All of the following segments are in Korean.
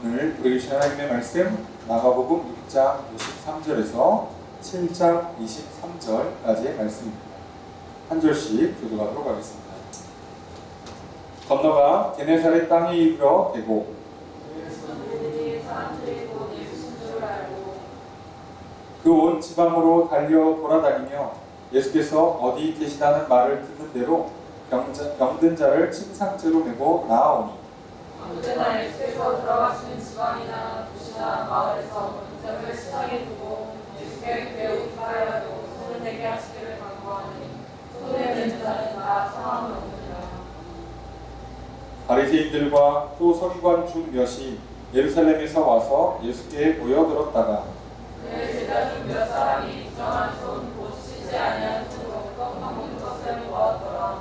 오늘 우리 하나님의 말씀 마가복음 6장 53절에서 7장 23절까지의 말씀입니다. 한 절씩 교도하도록 하겠습니다. 건너가 게네사렛 땅에 이르러 대고 그 온 지방으로 달려 돌아다니며 예수께서 어디 계시다는 말을 듣는 대로 병든 자를 침상째로 메고 나아오니 언제나 예수께서 들어가시는 지방이나 도시나 마을에서 문자를 시장에 두고 예수께 배우 살아야 하고 손을 내게 하시기를 간구하니 손에 든 자는 다 상함을 얻느니라. 바리새인들과 또 서기관 중 몇이 예루살렘에서 와서 예수께 모여들었다가 그의 제자 중 몇 사람이 부정한 손 곧 씻지 아니한 손으로 떡 먹는 것을 보았더라.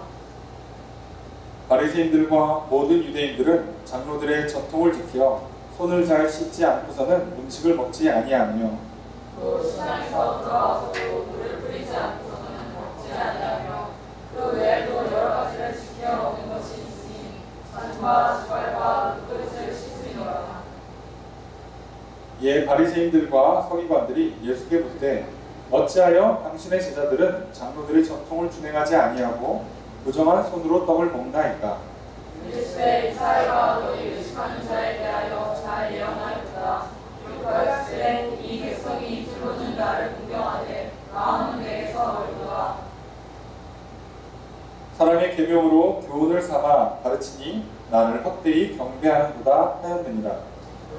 바리새인들과 모든 유대인들은 장로들의 전통을 지켜 손을 잘 씻지 않고서는 음식을 먹지 아니하며 또 시장에서 돌아와서도 물을 뿌리지 않고서는 먹지 아니하며 그 외에도 여러 가지를 지켜 먹는 것이 있으니 잔과 숟갈과 그릇을 씻으리라. 이에 바리새인들과 서기관들이 예수께 묻되 어찌하여 당신의 제자들은 장로들의 전통을 준행하지 아니하고 부정한 손으로 떡을 먹나이까? 이르시되 이사야가 너희 의식하는 자에 대하여 잘 예언하였다. 율법학실에 이 백성이 입술로는 나를 공경하되 마음은 내게서 멀도다. 사람의 계명으로 교훈을 삼아 가르치니 나를 헛되이 경배하는도다 하였느니라.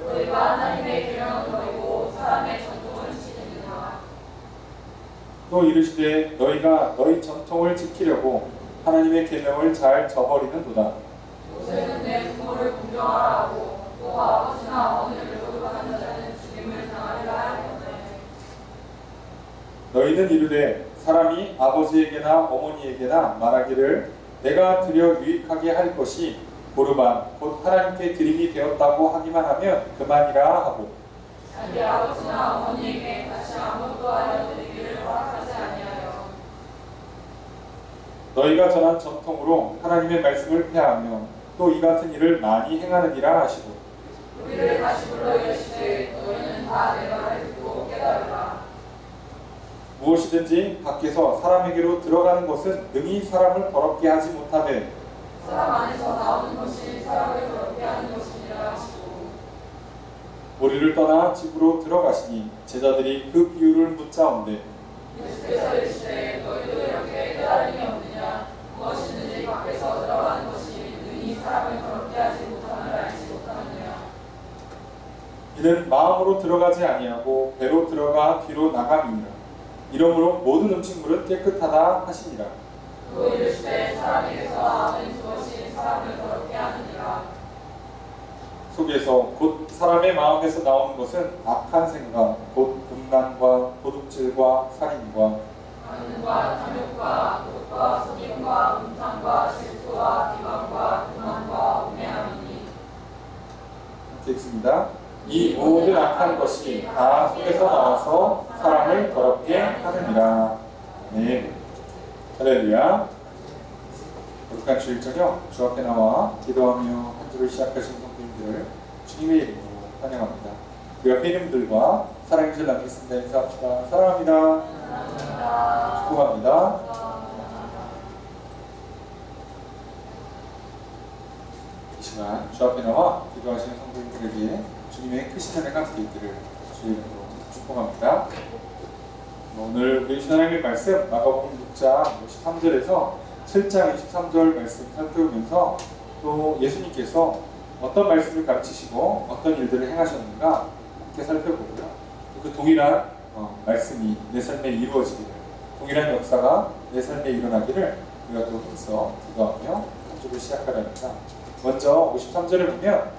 너희가 하나님의 계명을 버리고 사람의 전통을 지키느니라. 또 이르시되 너희가 너희 전통을 지키려고 하나님의 계명을 잘 저버리는도다. 모세는 내 부모를 공경하라 하고 또 아버지나 어머니를 모독하는 자는 죽임을 당하리라 하였네. 너희는 이르되 사람이 아버지에게나 어머니에게나 말하기를 내가 드려 유익하게 할 것이 보르반 곧 하나님께 드림이 되었다고 하기만 하면 그만이라 하고 자기 아버지나 어머니에게 다시 아무것도 알려드리기를 허락하지 아니하여 너희가 전한 전통으로 하나님의 말씀을 폐하며 또 이 같은 일을 많이 행하느니라 하시고 우리를 다시 불러 이르시되 너희는 다 내 말을 듣고 깨달으라. 무엇이든지 밖에서 사람에게로 들어가는 것은 능히 사람을 더럽게 하지 못하되 사람 안에서 나오는 것이 사람을 더럽게 하는 것이니라 하시고 우리를 떠나 집으로 들어가시니 제자들이 그 비유를 묻자온대 예수께서 이르시되 너희도 이렇게 깨달음이 없느냐. 무엇이든지 밖에서 들어가는 것이 능히 사람을 더럽게 하지 못함을 알지 못하느냐. 이는 마음으로 들어가지 아니하고 배로 들어가 귀로 나감이니라. 이러므로 모든 음식물은 깨끗하다 하시니라. 또 이르시되 사람에게서 나오는 그것이 사람을 더럽게 하느니라. 속에서 곧 사람의 마음에서 나오는 것은 악한 생각 곧 음란과 도둑질과 살인과 간음과 탐욕과 도둑과 속임과 음탕과 질투와 비방과 교만과 우매함이니 이렇게 읽습니다. 이 모든 악한 것이 다 속에서 나와서 사람을 더럽게 하느니라. 네, 할렐루야. 거룩한 주일 저녁 주 앞에 나와 기도하며 한 주를 시작하신 성도님들을 주님의 이름으로 환영합니다. 우리 옆에 있는 분들과 사랑의 줄 남겼습니다. 인사합시다. 사랑합니다. 축복합니다. 이 시간 주 앞에 나와 기도하시는 성도님들에게 주님의 크신 은혜가 함께 있기를 주의 이름으로 축복합니다. 오늘 우리 하나님의 말씀 마가복음 6장 53절에서 7장 23절 말씀 살펴보면서 또 예수님께서 어떤 말씀을 가르치시고 어떤 일들을 행하셨는가 함께 살펴보고요. 그 동일한 말씀이 내 삶에 이루어지기를, 동일한 역사가 내 삶에 일어나기를 우리가 또 힘써 기도하며 한 주를 시작하려니까 먼저 53절에 보면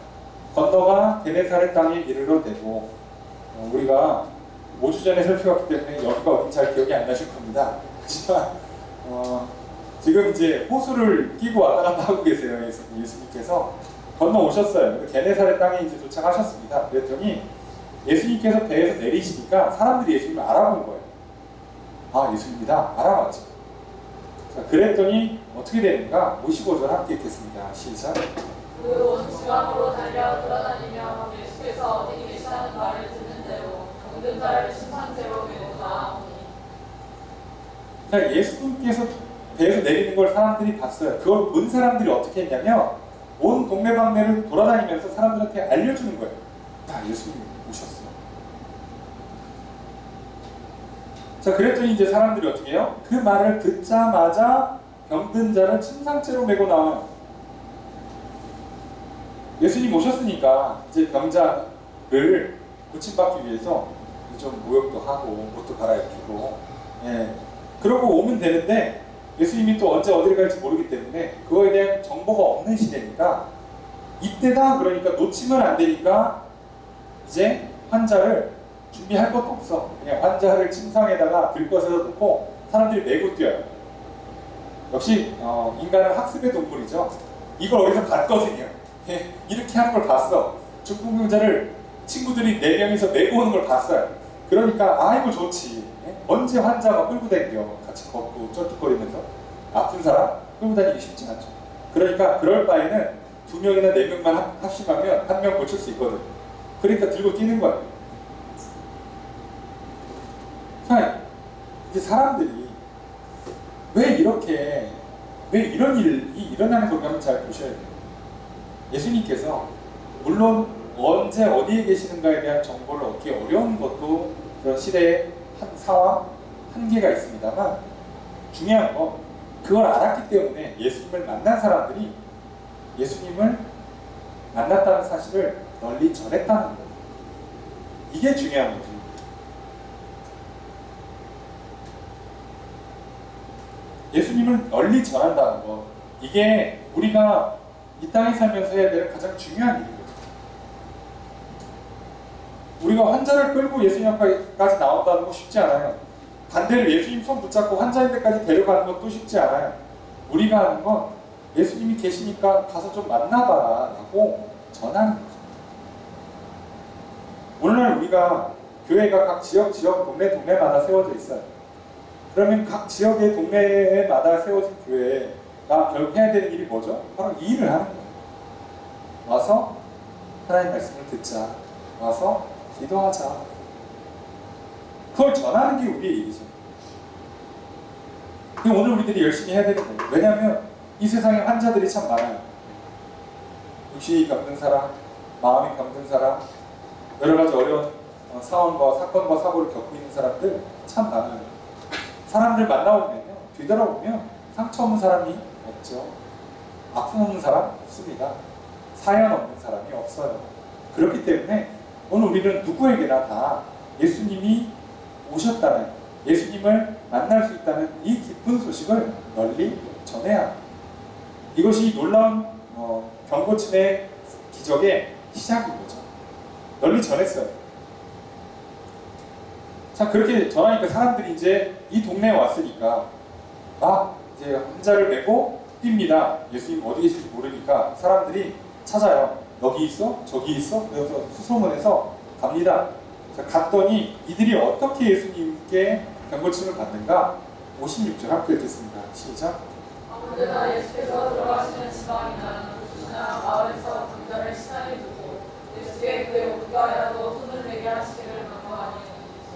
건너가 게네사렛 땅에 이르러 대고 우리가 5주 전에 살펴봤기 때문에 여기가 어딘지 잘 기억이 안 나실 겁니다. 하지만 지금 이제 호수를 끼고 왔다 갔다 하고 계세요. 예수님께서 건너오셨어요. 게네사렛 땅에 이제 도착하셨습니다. 그랬더니 예수님께서 배에서 내리시니까 사람들이 예수님을 알아본 거예요. 아, 예수님이다. 알아봤죠. 자, 그랬더니 어떻게 되는가? 55절 함께 읽겠습니다. 시작. 그 온 지방으로 달려 돌아다니며 예수 자를 심판대로 메고 나아오니 자, 예수님께서 배에서 내리는 걸 사람들이 봤어요. 그걸 본 사람들이 어떻게 했냐면 온 동네방네를 돌아다니면서 사람들한테 알려주는 거예요. 자, 예수님 오셨어요. 자, 그랬더니 이제 사람들이 어떻게 해요? 그 말을 듣자마자 병든 자를 침상째로 메고 나와요. 예수님 오셨으니까 이제 병자를 고침받기 위해서 좀 모욕도 하고 옷도 갈아입히고, 예, 그러고 오면 되는데 예수님이 또 언제 어디를 갈지 모르기 때문에 그거에 대한 정보가 없는 시대니까 이때다 그러니까 놓치면 안 되니까 이제 환자를 준비할 것도 없어. 그냥 환자를 침상에다가 들것에다 놓고 사람들이 메고 뛰어요. 역시 인간은 학습의 동물이죠. 이걸 어디서 봤거든요. 예, 이렇게 하는 걸 봤어. 중풍병자를 친구들이 4명이서 메고 오는 걸 봤어요. 그러니까 아이고 좋지. 예? 언제 환자가 끌고 다녀 같이 걷고 쩔뚝거리면서 아픈 사람 끌고 다니기 쉽지 않죠. 그러니까 그럴 바에는 2명이나 4명만 합심하면 1명 고칠 수 있거든. 그러니까 들고 뛰는 거예요. 자, 이제 사람들이 왜 이런 일이 일어나는 건가 한번 잘 보셔야 돼요. 예수님께서 물론 언제 어디에 계시는가에 대한 정보를 얻기 어려운 것도 그런 시대의 한 상황, 한계가 있습니다만 중요한 건 그걸 알았기 때문에 예수님을 만난 사람들이 예수님을 만났다는 사실을 널리 전했다는 거예요. 이게 중요한 거죠. 예수님을 널리 전한다는 것, 이게 우리가 이 땅에 살면서 해야 될 가장 중요한 일인 거죠. 우리가 환자를 끌고 예수님 앞까지 나온다는 거 쉽지 않아요. 반대로 예수님 손 붙잡고 환자인 데까지 데려가는 것도 쉽지 않아요. 우리가 하는 건 예수님이 계시니까 가서 좀 만나봐라 라고 전하는 거죠. 오늘날 우리가 교회가 각 지역 동네마다 세워져 있어요. 그러면 각 지역의 동네마다 세워진 교회가 결국 해야 되는 일이 뭐죠? 바로 이 일을 하는 거예요. 와서 하나님 말씀을 듣자. 와서 기도하자. 그걸 전하는 게 우리의 일이죠. 오늘 우리들이 열심히 해야 되는 거예요. 왜냐하면 이 세상에 환자들이 참 많아요. 육신이 병든 사람, 마음이 병든 사람, 여러 가지 어려운 상황과 사건과 사고를 겪고 있는 사람들 참 많아요. 사람들 만나보면요, 뒤돌아보면 상처 없는 사람이 없죠. 아픔 없는 사람 없습니다. 사연 없는 사람이 없어요. 그렇기 때문에 오늘 우리는 누구에게나 다 예수님이 오셨다는, 예수님을 만날 수 있다는 이 기쁜 소식을 널리 전해야 합니다. 이것이 놀라운 병고침의 기적의 시작인 거죠. 널리 전했어요. 자, 그렇게 전하니까 사람들이 이제 이 동네에 왔으니까 이제 환자를 메고 뜁니다. 예수님 어디 계실지 모르니까 사람들이 찾아요. 여기 있어? 저기 있어? 그래서 수소문해서 갑니다. 자, 갔더니 이들이 어떻게 예수님께 병고침을 받는가? 56절 함께 읽겠습니다. 시작. 아무데나 예수께서 들어가시는 지방이나 도시나 마을에서 병자를 시장에 두고 예수의 그에 오기하여도 손을 대게 하시기를 간구하니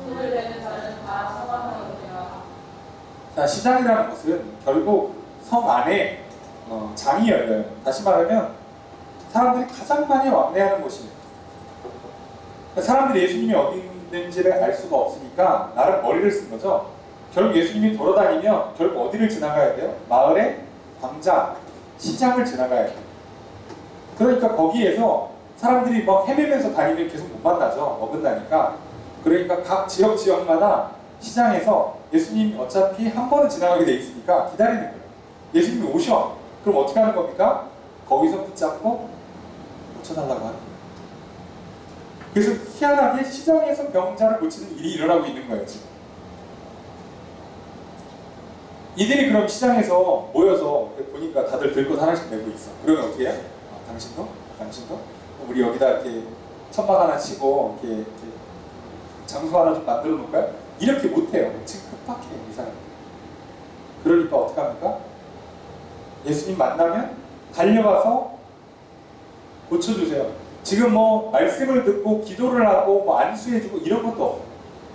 손을 대는 자는 다 사망하였느니라. 자, 시장이라는 것은 결국 성 안에 장이 열려요. 다시 말하면 사람들이 가장 많이 왕래하는 곳이에요. 사람들이 예수님이 어디 있는지를 알 수가 없으니까 나름 머리를 쓴 거죠. 결국 예수님이 돌아다니면 결국 어디를 지나가야 돼요? 마을의 광장, 시장을 지나가야 돼요. 그러니까 거기에서 사람들이 막 헤매면서 다니면 계속 못 만나죠. 어긋나니까. 그러니까 각 지역마다 시장에서 예수님 어차피 한 번은 지나가게 돼 있으니까 기다리는 거예요. 예수님이 오셔. 그럼 어떻게 하는 겁니까? 거기서 붙잡고 고쳐달라고 하는 거예요. 그래서 희한하게 시장에서 병자를 고치는 일이 일어나고 있는 거예요, 지금. 이들이 그럼 시장에서 모여서 보니까 다들 들고 하나씩 메고 있어. 그러면 어떻게 해요? 당신도? 당신도? 우리 여기다 이렇게 천막 하나 치고 이렇게 장소 하나 좀 만들어 놓을까요? 이렇게 못해요. 지금 급박해요, 이 사람. 그러니까 어떻게 합니까? 예수님 만나면 달려가서 고쳐주세요. 지금 뭐 말씀을 듣고 기도를 하고 뭐 안수해주고 이런 것도 없어요.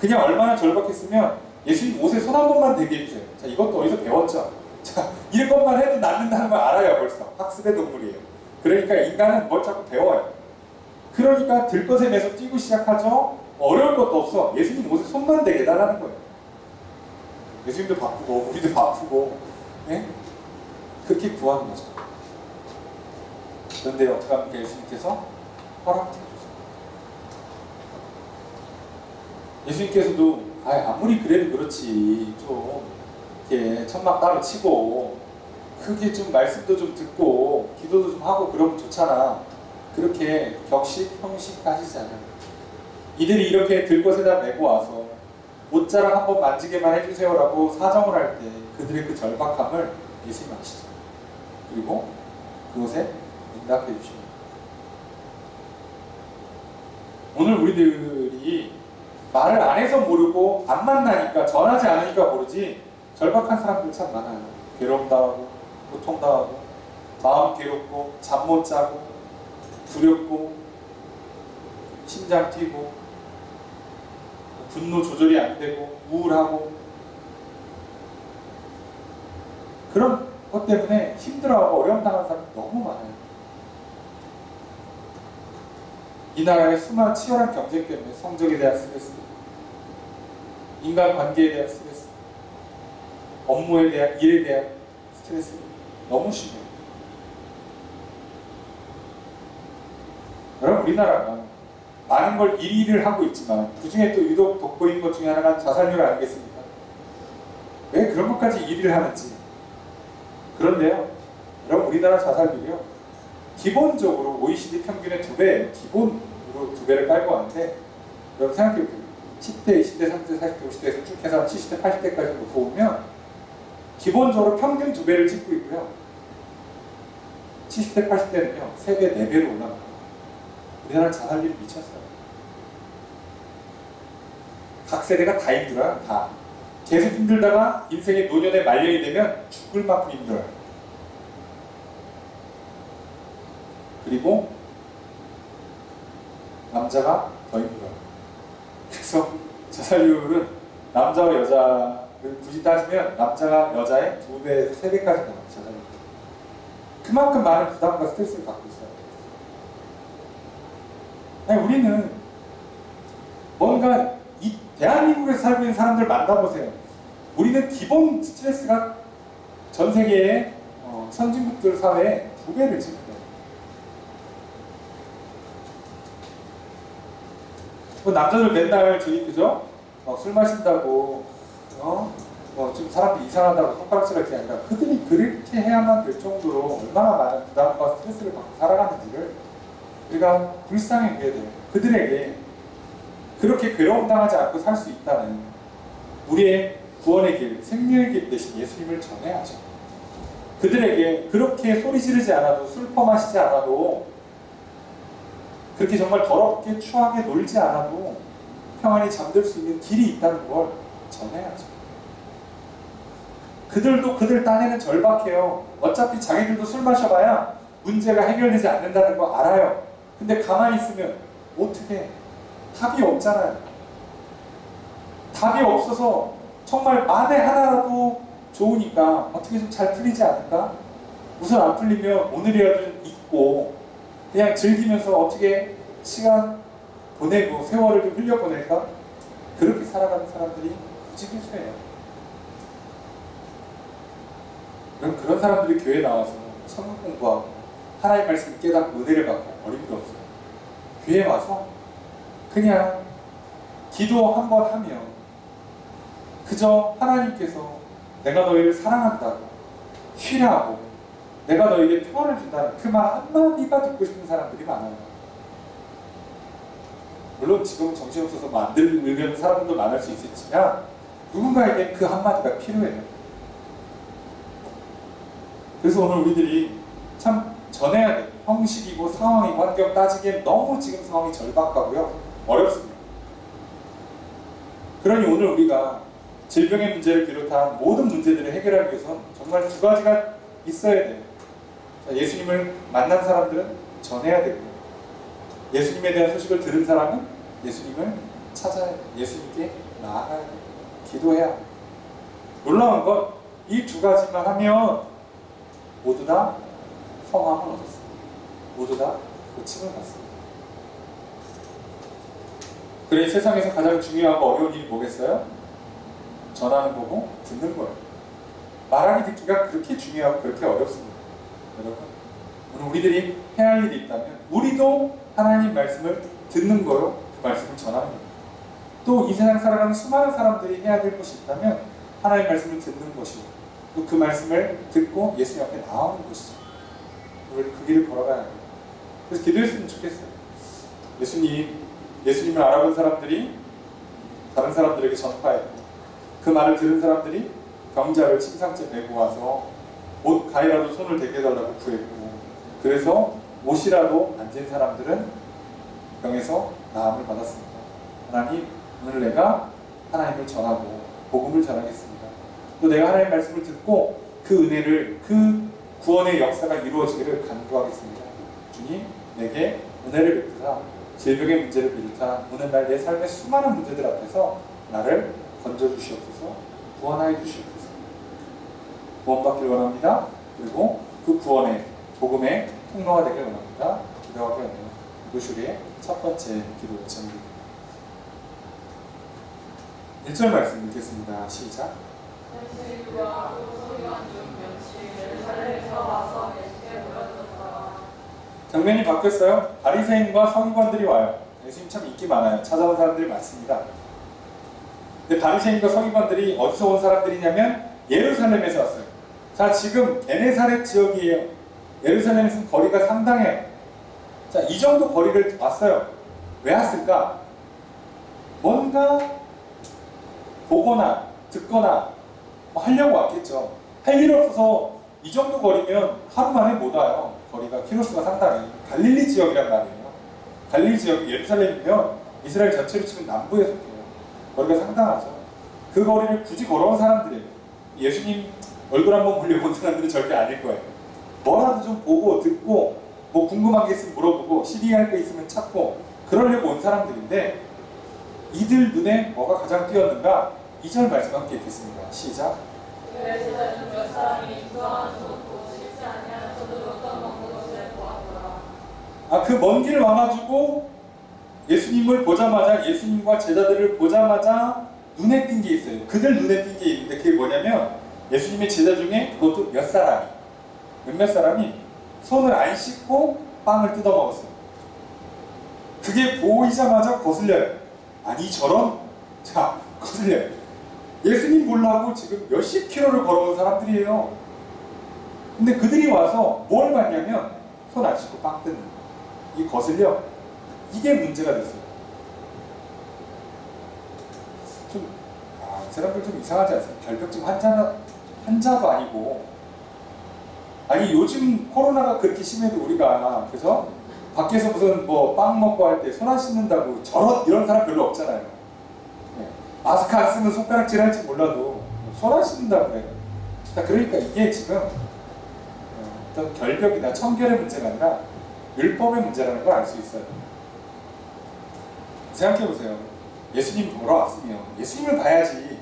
그냥 얼마나 절박했으면 예수님 옷에 손 한 번만 대게 해주세요. 자, 이것도 어디서 배웠죠? 자, 이것만 해도 낫는다는 걸 알아요, 벌써. 학습의 동물이에요. 그러니까 인간은 뭘 자꾸 배워요. 그러니까 들것에 매서 뛰고 시작하죠. 어려울 것도 없어. 예수님 옷에 손만 대게 해달라는 거예요. 예수님도 바쁘고 우리도 바쁘고, 예? 그렇게 구하는 거죠. 그런데 어떻게 합니까? 예수님께서 허락해 주세요. 예수님께서도 아무리 그래도 그렇지, 좀 이렇게 천막 따로 치고 크게 좀 말씀도 좀 듣고 기도도 좀 하고 그러면 좋잖아. 그렇게 격식, 형식 따지지 않아요. 이들이 이렇게 들것에다 메고 와서 옷자락 한번 만지게만 해주세요라고 사정을 할 때 그들의 그 절박함을 예수님 아시죠. 그리고 그것에 응답해 주십니다. 오늘 우리들이 말을 안 해서 모르고 안 만나니까, 전하지 않으니까 모르지, 절박한 사람들 참 많아요. 괴로움 당하고 고통 당하고 마음 괴롭고 잠 못 자고 두렵고 심장 뛰고 분노 조절이 안 되고 우울하고 그런 것 때문에 힘들어하고 어려움 당하는 사람이 너무 많아요. 이 나라의 수많은 치열한 경쟁 때문에 성적에 대한 스트레스, 인간관계에 대한 스트레스, 업무에 대한, 일에 대한 스트레스 너무 심해요. 여러분, 우리나라가 많은 걸 일을 하고 있지만 그 중에 또 유독 돋보이는 것 중에 하나가 자살률 아니겠습니까? 왜 그런 것까지 일을 하는지. 그런데요, 여러분, 우리나라 자살률이요, 기본적으로 OECD 평균의 2배, 기본으로 2배를 깔고 하는데, 여러분 생각해보세요. 10대, 20대, 30대, 40대, 50대에서 쭉 해서 70대, 80대까지 놓고 보면 기본적으로 평균 2배를 찍고 있고요. 70대, 80대는요, 3배, 4배로 올라갑니다. 우리나라 자살률이 미쳤어요. 각 세대가 다 힘들어요. 다. 계속 힘들다가 인생의 노년의 말년이 되면 죽을 만큼 힘들어요. 그리고 남자가 더 힘들어요. 그래서 자살률은 남자와 여자를 굳이 따지면 남자가 여자의 2배에서 3배까지 나와요. 자살률. 그만큼 많은 부담과 스트레스를 받고 있어요. 아니, 우리는 뭔가 이 대한민국에서 살고 있는 사람들 만나보세요. 우리는 기본 스트레스가 전 세계의 선진국들 사회에 2배를 찍는다. 남자들 맨날 저기 그죠? 술 마신다고 좀 사람들이 이상하다고 손가락질할 게 아니라 그들이 그렇게 해야만 될 정도로 얼마나 많은 부담과 스트레스를 받고 살아가는지를 우리가 불쌍히 여겨야 돼요. 그들에게 그렇게 괴로움 당하지 않고 살 수 있다는 우리의 구원의 길, 생명의 길 대신 예수님을 전해야죠. 그들에게 그렇게 소리 지르지 않아도, 술 퍼마시지 않아도, 그렇게 정말 더럽게 추하게 놀지 않아도 평안히 잠들 수 있는 길이 있다는 걸 전해야죠. 그들도 그들 딴에는 절박해요. 어차피 자기들도 술 마셔봐야 문제가 해결되지 않는다는 거 알아요. 근데 가만히 있으면 어떻게, 답이 없잖아요. 답이 없어서 정말 만에 하나라도 좋으니까 어떻게 좀 잘 풀리지 않을까? 우선 안 풀리면 오늘이라도 좀 잊고 그냥 즐기면서 어떻게 시간 보내고 세월을 좀 흘려보낼까? 그렇게 살아가는 사람들이 부지기수예요. 그럼 그런 사람들이 교회에 나와서 성경 공부하고 하나님의 말씀을 깨닫고 은혜를 받고 어림도 없어요. 교회에 와서 그냥 기도 한 번 하면 그저 하나님께서 내가 너희를 사랑한다고, 쉬라고, 내가 너에게 평안을 준다는 그 말 한마디가 듣고 싶은 사람들이 많아요. 물론 지금은 정신없어서 만들려는 사람도 많을 수 있겠지만 누군가에게 그 한마디가 필요해요. 그래서 오늘 우리들이 참 전해야 돼요. 형식이고 상황이고 환경 따지기엔 너무 지금 상황이 절박하고요, 어렵습니다. 그러니 오늘 우리가 질병의 문제를 비롯한 모든 문제들을 해결하기 위해서는 정말 2가지가 있어야 돼요. 예수님을 만난 사람들은 전해야 되고, 예수님에 대한 소식을 들은 사람은 예수님을 찾아야 돼. 예수님께 나아가야 돼. 기도해야 돼. 놀라운 건 이 두 가지만 하면 모두 다 성함을 얻었습니다. 모두 다 고침을 받습니다. 그래 세상에서 가장 중요하고 어려운 일이 뭐겠어요? 전하는 거고 듣는 거예요. 말하기 듣기가 그렇게 중요하고 그렇게 어렵습니다. 여러분, 오늘 우리들이 해야 할 일이 있다면 우리도 하나님 말씀을 듣는 거요, 그 말씀을 전하는 거예요. 또 이 세상 살아가는 수많은 사람들이 해야 될 것이 있다면 하나님 말씀을 듣는 것이고 또 그 말씀을 듣고 예수님 앞에 나오는 것이죠. 우리 그 길을 걸어가야 해요. 그래서 기도했으면 좋겠어요. 예수님을 알아본 사람들이 다른 사람들에게 전파했고 그 말을 들은 사람들이 병자를 침상째 메고 와서 옷 가이라도 손을 대게 해달라고 구했고 그래서 옷이라도 만진 사람들은 병에서 나음을 받았습니다. 하나님, 오늘 내가 하나님을 전하고 복음을 전하겠습니다. 또 내가 하나님의 말씀을 듣고 그 은혜를, 그 구원의 역사가 이루어지기를 간구하겠습니다. 주님, 내게 은혜를 베푸사 질병의 문제를 비롯한 오늘날 내 삶의 수많은 문제들 앞에서 나를 건져주시옵소서, 구원하여 주시옵소서. 구원받길 원합니다. 그리고 그 구원의 복음의 통로가 되길 원합니다. 기도하기 원해요. 이것이 우리의 첫 번째 기도 요청입니다. 1절 말씀 읽겠습니다. 시작. 장면이 바뀌었어요. 바리새인과 서기관들이 와요. 예수님 참 인기 많아요. 찾아온 사람들이 많습니다. 근데 바리새인과 서기관들이 어디서 온 사람들이냐면 예루살렘에서 왔어요. 자, 지금 게네사렛 지역이에요. 예루살렘에서는 거리가 상당해요. 자, 이 정도 거리를 왔어요. 왜 왔을까? 뭔가 보거나 듣거나 뭐 하려고 왔겠죠. 할 일 없어서 이 정도 거리면 하루 만에 못 와요. 거리가 키로수가 상당히. 갈릴리 지역이란 말이에요. 갈릴리 지역이 예루살렘이면 이스라엘 전체로 치면 남부에 속해요. 거리가 상당하죠. 그 거리를 굳이 걸어온 사람들이에요. 예수님 얼굴 한번 보려고 온 사람들은 절대 아닐 거예요. 뭐라도 좀 보고 듣고 뭐 궁금한 게 있으면 물어보고 시리할 거 있으면 찾고 그러려고 온 사람들인데 이들 눈에 뭐가 가장 띄었는가? 2절 말씀 함께 읽겠습니다. 시작. 그 먼 길 와가지고 예수님을 보자마자, 예수님과 제자들을 보자마자 눈에 띈 게 있어요. 그들 눈에 띈 게 있는데 그게 뭐냐면 예수님의 제자 중에 그것도 몇몇 사람이 손을 안 씻고 빵을 뜯어 먹었어요. 그게 보이자마자 거슬려요. 아니 저런? 자, 거슬려요. 예수님 보려고 지금 몇십 킬로를 걸어온 사람들이에요. 근데 그들이 와서 뭘 봤냐면 손 안 씻고 빵 뜯는 거예요. 이 거슬려. 이게 문제가 됐어요. 좀, 이 사람들 좀 이상하지 않습니까? 결벽증 환자도 아니고. 아니 요즘 코로나가 그렇게 심해도 우리가 그래서 밖에서 무슨 뭐 빵 먹고 할 때 손 안 씻는다고 이런 사람 별로 없잖아요. 네. 마스크 안 쓰면 손가락질 할지 몰라도 손 안 씻는다고 그래요. 그러니까 이게 지금 어떤 결벽이나 청결의 문제가 아니라 율법의 문제라는 걸 알 수 있어요. 생각해보세요. 예수님 보러 왔으면 예수님을 봐야지.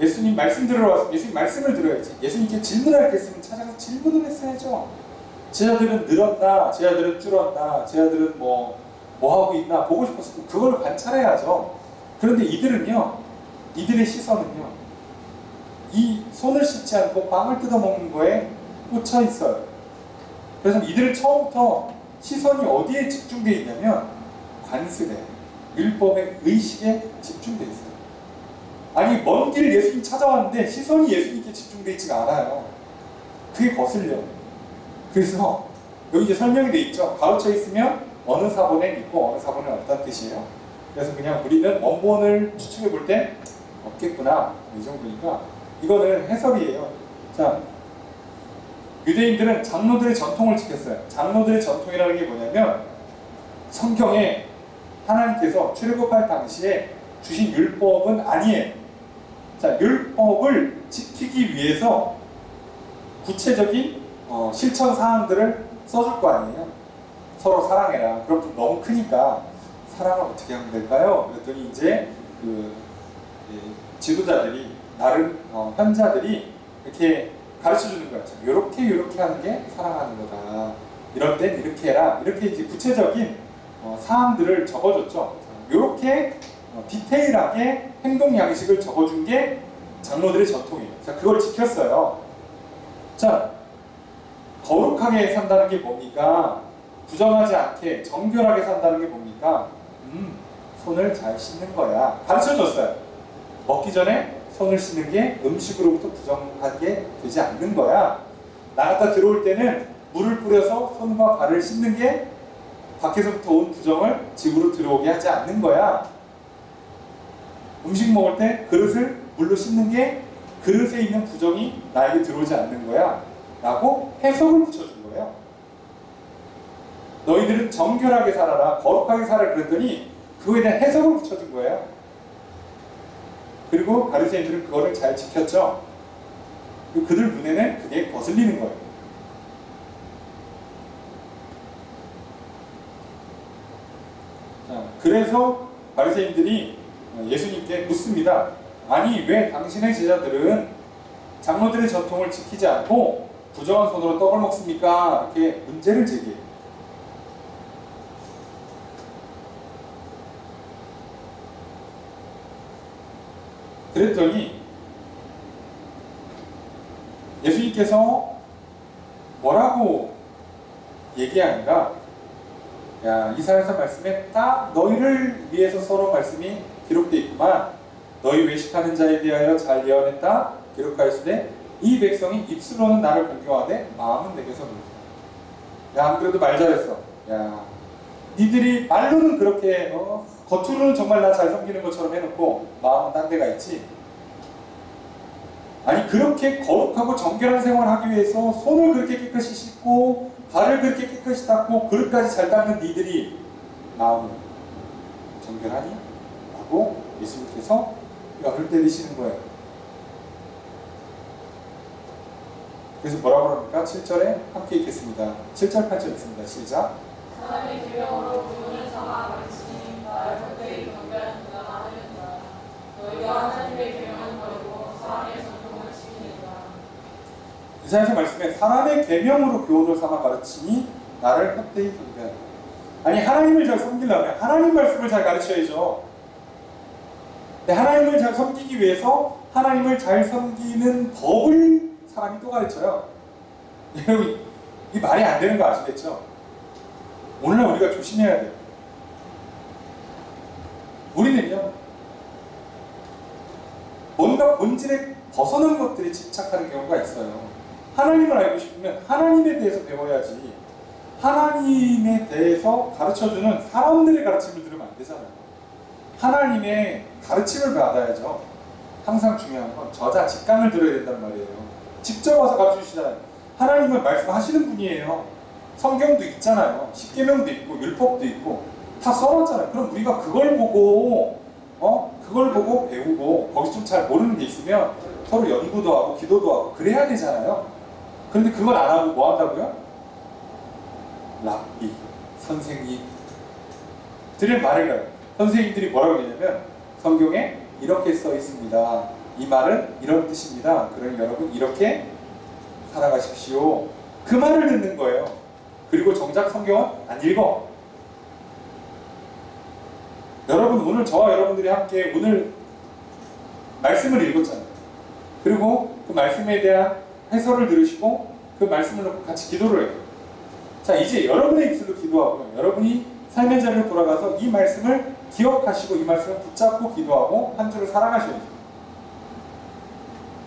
예수님 말씀 들으러 왔으면 예수님 말씀을 들어야지. 예수님께 질문할 게 있으면 찾아가서 질문을 했어야죠. 제자들은 늘었나, 제자들은 줄었나, 제자들은 뭐 하고 있나 보고 싶었으면 그걸 관찰해야죠. 그런데 이들은요, 이들의 시선은요, 이 손을 씻지 않고 빵을 뜯어먹는 거에 꽂혀 있어요. 그래서 이들은 처음부터 시선이 어디에 집중되어 있냐면 관습에, 율법의 의식에 집중되어 있어요. 아니 먼 길 예수님 찾아왔는데 시선이 예수님께 집중되어 있지가 않아요. 그게 거슬려. 그래서 여기 이제 설명이 돼 있죠. 가로쳐 있으면 어느 사본에 있고 어느 사본은 없다는 뜻이에요. 그래서 그냥 우리는 원본을 추측해 볼 때 없겠구나 이 정도니까 이거는 해설이에요. 자, 유대인들은 장로들의 전통을 지켰어요. 장로들의 전통이라는 게 뭐냐면 성경에 하나님께서 출애굽할 당시에 주신 율법은 아니에요. 자, 율법을 지키기 위해서 구체적인 실천 사항들을 써줄 거 아니에요. 서로 사랑해라. 그럼 좀 너무 크니까 사랑을 어떻게 하면 될까요? 그랬더니 이제 그 지도자들이 나름 현자들이 이렇게 가르쳐 주는 거예요. 요렇게 하는 게 사랑하는 거다. 이럴 땐 이렇게 해라. 이렇게 이제 구체적인 사항들을 적어줬죠. 요렇게 디테일하게 행동 양식을 적어준 게 장로들의 전통이에요. 자, 그걸 지켰어요. 자, 거룩하게 산다는 게 뭡니까? 부정하지 않게 정결하게 산다는 게 뭡니까? 손을 잘 씻는 거야. 가르쳐줬어요. 먹기 전에 손을 씻는 게 음식으로부터 부정하게 되지 않는 거야. 나갔다 들어올 때는 물을 뿌려서 손과 발을 씻는 게 밖에서부터 온 부정을 집으로 들어오게 하지 않는 거야. 음식 먹을 때 그릇을 물로 씻는 게 그릇에 있는 부정이 나에게 들어오지 않는 거야. 라고 해석을 붙여준 거예요. 너희들은 정결하게 살아라, 거룩하게 살아라 그랬더니 그거에 대한 해석을 붙여준 거예요. 그리고 바리새인들은 그거를 잘 지켰죠. 그들 눈에는 그게 거슬리는 거예요. 자, 그래서 바리새인들이 예수님께 묻습니다. 아니, 왜 당신의 제자들은 장로들의 전통을 지키지 않고 부정한 손으로 떡을 먹습니까? 이렇게 문제를 제기해요. 그랬더니 예수님께서 뭐라고 얘기하는가? 야, 이사야서 말씀에 딱 너희를 위해서 서로 말씀이 기록되어 있구만. 너희 외식하는 자에 대하여 잘 예언했다 기록하였으되 이 백성이 입술로는 나를 공경하되 마음은 내게서 멀다. 야, 안 그래도 말 잘했어. 야, 니들이 말로는 그렇게 겉으로는 정말 나 잘 섬기는 것처럼 해놓고 마음은 딴 데가 있지. 아니, 그렇게 거룩하고 정결한 생활을 하기 위해서 손을 그렇게 깨끗이 씻고 발을 그렇게 깨끗이 닦고 그릇까지 잘 닦는 니들이 마음은 정결하니? 라고 예수님께서 뼈를 때리시는 거예요. 그래서 뭐라고 합니까? 7절에 함께 읽겠습니다. 7절 8절 읽습니다. 시작. 하나님의 계명으로 구원을 삼아 가르치니 나를 헛되이 경배하는 자가 하느니라. 너희가 하나님의 계명을 버리고 사람의 전통을 지키니라. 이사야서 말씀에 사람의 계명으로 교훈을 삼아 가르치니 나를 헛되이 경배한다. 아니, 하나님을 잘 섬기려면 하나님 말씀을 잘 가르쳐야죠. 근데 하나님을 잘 섬기기 위해서 하나님을 잘 섬기는 법을 사람이 또 가르쳐요. 여러분, 이 말이 안 되는 거 아시겠죠? 오늘날 우리가 조심해야 돼요. 우리는요, 뭔가 본질에 벗어난 것들에 집착하는 경우가 있어요. 하나님을 알고 싶으면 하나님에 대해서 배워야지, 하나님에 대해서 가르쳐주는 사람들의 가르침을 들으면 안 되잖아요. 하나님의 가르침을 받아야죠. 항상 중요한 건 저자 직감을 들어야 된단 말이에요. 직접 와서 가르쳐주시잖아요. 하나님은 말씀하시는 분이에요. 성경도 있잖아요. 십계명도 있고 율법도 있고 다 써놨잖아요. 그럼 우리가 그걸 보고 배우고 거기서 좀 잘 모르는 게 있으면 서로 연구도 하고 기도도 하고 그래야 되잖아요. 그런데 그걸 안 하고 뭐 한다고요? 랍비, 선생님 들의 말을 가요. 선생님들이 뭐라고 했냐면 성경에 이렇게 써 있습니다. 이 말은 이런 뜻입니다. 그러니 여러분 이렇게 살아가십시오. 그 말을 듣는 거예요. 그리고 정작 성경은 안 읽어. 여러분, 오늘 저와 여러분들이 함께 오늘 말씀을 읽었잖아요. 그리고 그 말씀에 대한 해설을 들으시고 그 말씀을 놓고 같이 기도를 해요. 자, 이제 여러분의 입술로 기도하고 여러분이 삶의 자리로 돌아가서 이 말씀을 기억하시고 이 말씀을 붙잡고 기도하고 한 주를 살아가셔야 돼요.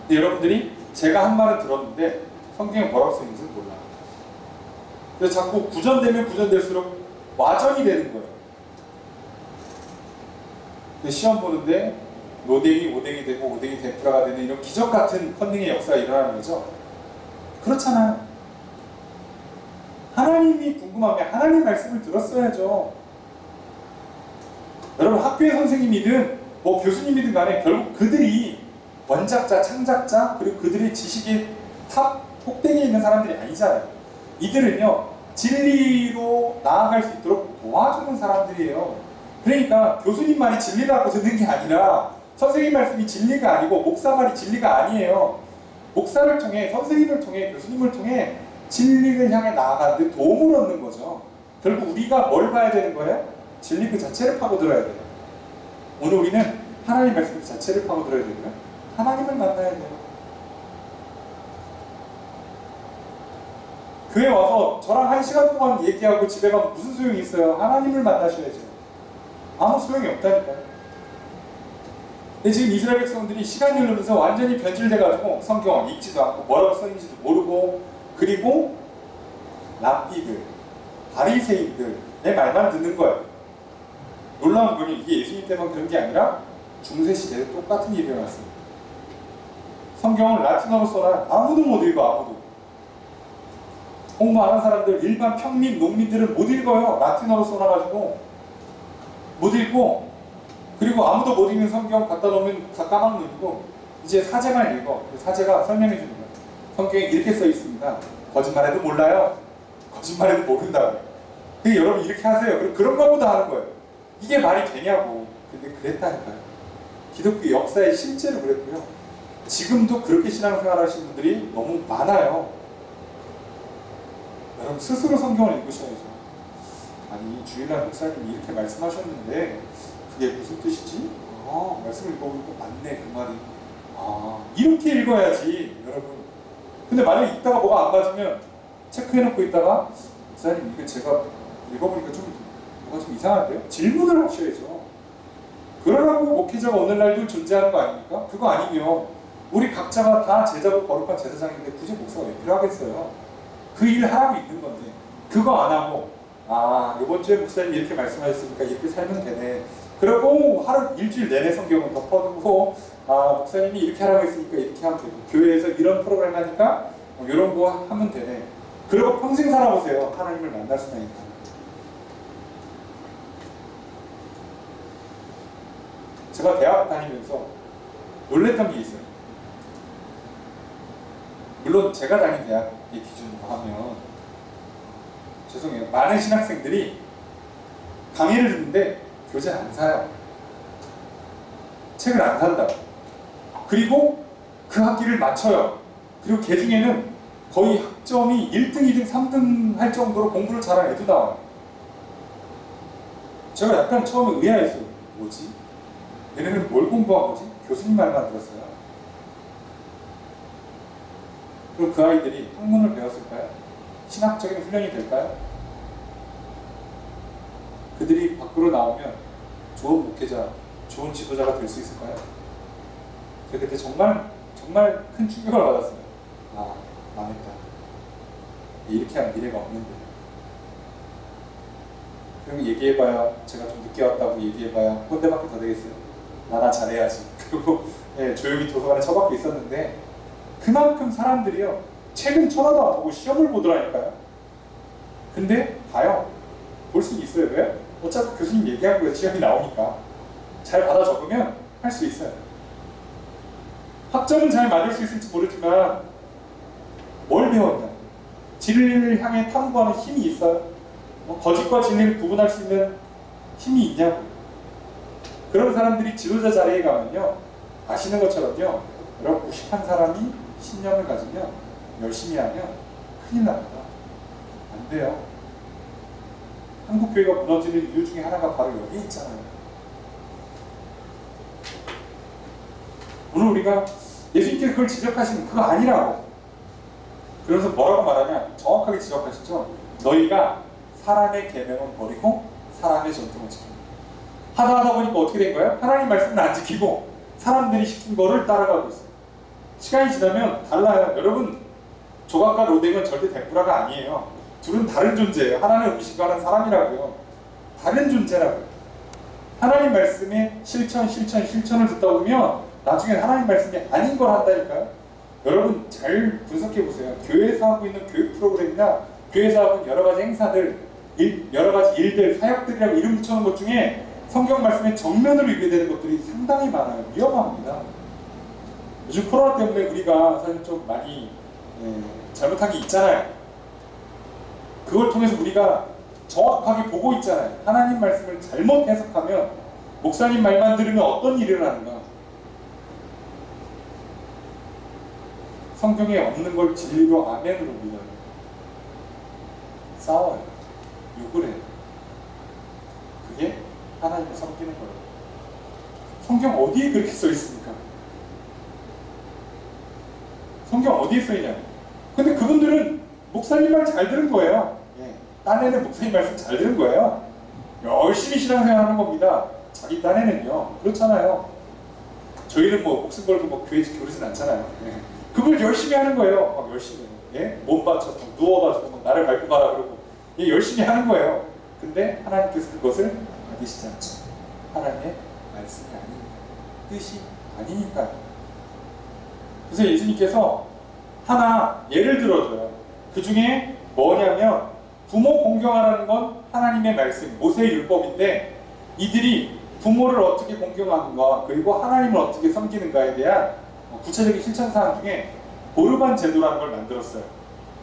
근데 여러분들이 제가 한 말을 들었는데 성경에 뭐라고 써있는지 몰라요. 그래서 자꾸 구전되면 구전될수록 와전이 되는 거예요. 시험 보는데 노댕이 오댕이 되고 오댕이 데프라가 되는 이런 기적 같은 컨닝의 역사가 일어나는 거죠. 그렇잖아요. 하나님이 궁금하면 하나님 말씀을 들었어야죠. 여러분, 학교의 선생님이든 뭐 교수님이든 간에 결국 그들이 원작자, 창작자, 그리고 그들의 지식의 탑 꼭대기에 있는 사람들이 아니잖아요. 이들은요, 진리로 나아갈 수 있도록 도와주는 사람들이에요. 그러니까 교수님 말이 진리라고 듣는 게 아니라 선생님 말씀이 진리가 아니고 목사 말이 진리가 아니에요. 목사를 통해, 선생님을 통해, 교수님을 통해 진리를 향해 나아가는데 도움을 얻는 거죠. 결국 우리가 뭘 봐야 되는 거예요? 진리 그 자체를 파고들어야 돼요. 오늘 우리는 하나님 말씀 그 자체를 파고들어야 되고요. 하나님을 만나야 돼요. 교회 와서 저랑 1시간 동안 얘기하고 집에 가면 무슨 소용이 있어요? 하나님을 만나셔야죠. 아무 소용이 없다니까요. 근데 지금 이스라엘 백성들이 시간이 흐르면서 완전히 변질돼가지고 성경 읽지도 않고 뭐라고 써있는지도 모르고, 그리고 랍비들, 바리새인들의 말만 듣는 거예요. 놀라운 건 이게 예수님 때만 그런 게 아니라 중세 시대에 똑같은 일이 일어났습니다. 성경을 라틴어로 써라 아무도 못 읽어. 아무도. 공부 안 한 사람들, 일반 평민, 농민들은 못 읽어요. 라틴어로 써놔가지고 못 읽고, 그리고 아무도 못 읽는 성경 갖다 놓으면 다 까먹는 이제 사제만 읽어. 사제가 설명해 주는 거예요. 성경에 이렇게 써 있습니다. 거짓말해도 몰라요. 거짓말해도 모른다고. 그게 여러분 이렇게 하세요. 그럼 그런가 보다 하는 거예요. 이게 말이 되냐고. 근데 그랬다니까요. 기독교 역사에 실제로 그랬고요. 지금도 그렇게 신앙생활 하시는 분들이 너무 많아요. 여러분 스스로 성경을 읽으셔야죠. 아니 주일날 목사님이 이렇게 말씀하셨는데 그게 무슨 뜻이지? 말씀을 읽어보니까 맞네 그 말이. 이렇게 읽어야지 여러분. 근데 만약에 읽다가 뭐가 안 맞으면 체크해놓고 있다가 목사님 이게 제가 읽어보니까 뭐가 좀 이상한데요? 질문을 하셔야죠. 그러라고 목회자가 오늘날도 존재하는 거 아닙니까? 그거 아니면 우리 각자가 다 제자고 거룩한 제사장인데 굳이 목사가 왜 필요하겠어요? 그 일 하라고 있는 건데 그거 안 하고 이번 주에 목사님 이렇게 말씀하셨으니까 이렇게 살면 되네. 그리고 하루 일주일 내내 성경을 덮어두고 목사님이 이렇게 하라고 했으니까 이렇게 하면 되고 교회에서 이런 프로그램 하니까 이런 거 하면 되네. 그리고 평생 살아보세요. 하나님을 만날 수나 있다. 제가 대학 다니면서 놀랬던 게 있어요. 물론 제가 다닌 대학의 기준으로 하면 죄송해요. 많은 신학생들이 강의를 듣는데 교재를 안 사요. 책을 안 산다고. 그리고 그 학기를 맞춰요. 그리고 걔 중에는 거의 학점이 1등, 2등, 3등 할 정도로 공부를 잘하는 애도 나와요. 제가 약간 처음에 의아했어요. 뭐지? 얘네는 뭘 공부한 거지? 교수님 말만 들었어요. 그럼 그 아이들이 학문을 배웠을까요? 신학적인 훈련이 될까요? 그들이 밖으로 나오면 좋은 목회자, 좋은 지도자가 될 수 있을까요? 제가 그때 정말 큰 충격을 받았어요. 망했다. 이렇게 하면 미래가 없는데. 그럼 얘기해봐야, 제가 좀 늦게 왔다고 얘기해봐야 꼰대밖에 더 되겠어요. 나나 잘해야지. 그리고 조용히 도서관에 처박혀 있었는데 그만큼 사람들이요 책은 쳐다도 안 보고 시험을 보더라니까요. 근데 봐요. 볼 수 있어요. 왜? 어차피 교수님 얘기한 거에 시험이 나오니까 잘 받아 적으면 할 수 있어요. 학점은 잘 맞을 수 있을지 모르지만 뭘 배웠냐? 진리를 향해 탐구하는 힘이 있어요. 거짓과 진리를 구분할 수 있는 힘이 있냐고. 그런 사람들이 지도자 자리에 가면요 아시는 것처럼요 여러분 무식한 사람이 신념을 가지면 열심히 하면 큰일 납니다. 안 돼요. 한국교회가 무너지는 이유 중에 하나가 바로 여기에 있잖아요. 오늘 우리가 예수님께서 그걸 지적하시는 그거 아니라고. 그래서 뭐라고 말하냐? 정확하게 지적하시죠. 너희가 사람의 계명은 버리고 사람의 전통을 지킨다. 하다 보니까 어떻게 된 거예요? 하나님 말씀은 안 지키고 사람들이 시킨 거를 따라가고 있어요. 시간이 지나면 달라요. 여러분 조각과 로댕은 절대 덴뿌라가 아니에요. 둘은 다른 존재예요. 하나는 음식을 하는 사람이라고요. 다른 존재라고요. 하나님 말씀의 실천을 듣다 보면 나중에 하나님 말씀이 아닌 걸 한다니까요. 여러분 잘 분석해보세요. 교회에서 하고 있는 교육 프로그램이나 교회에서 하고 있는 여러 가지 행사들, 여러 가지 일들, 사역들이라고 이름 붙여놓은 것 중에 성경 말씀의 정면으로 읽게 것들이 상당히 많아요. 위험합니다. 요즘 코로나 때문에 우리가 사실 좀 많이 잘못한 게 있잖아요. 그걸 통해서 우리가 정확하게 보고 있잖아요. 하나님 말씀을 잘못 해석하면 목사님 말만 들으면 어떤 일을 하는가? 성경에 없는 걸 진리로 아멘으로 믿어요. 싸워요. 욕을 해요. 그게 하나님을 섬기는 거예요. 성경 어디에 그렇게 써 있습니까? 성경 어디에 써 있냐? 근데 그분들은 목사님 말 잘 들은 거예요. 예. 딴에는 목사님 말씀 잘 들은 거예요. 열심히 신앙생활 하는 겁니다. 자기 딴에는요. 그렇잖아요. 저희는 뭐 목숨 걸고 뭐 교회 그러진 않잖아요. 예. 그걸 열심히 하는 거예요. 막 열심히. 예? 몸 받쳐서 누워가지고 막 나를 밟고 가라 그러고. 예, 열심히 하는 거예요. 근데 하나님께서 그것을 받으시지 않죠. 하나님의 말씀이 아니니까. 뜻이 아니니까. 그래서 예수님께서 하나 예를 들어줘요. 그 중에 뭐냐면 부모 공경하라는 건 하나님의 말씀, 모세의 율법인데 이들이 부모를 어떻게 공경하는가 그리고 하나님을 어떻게 섬기는가에 대한 구체적인 실천사항 중에 보르반 제도라는 걸 만들었어요.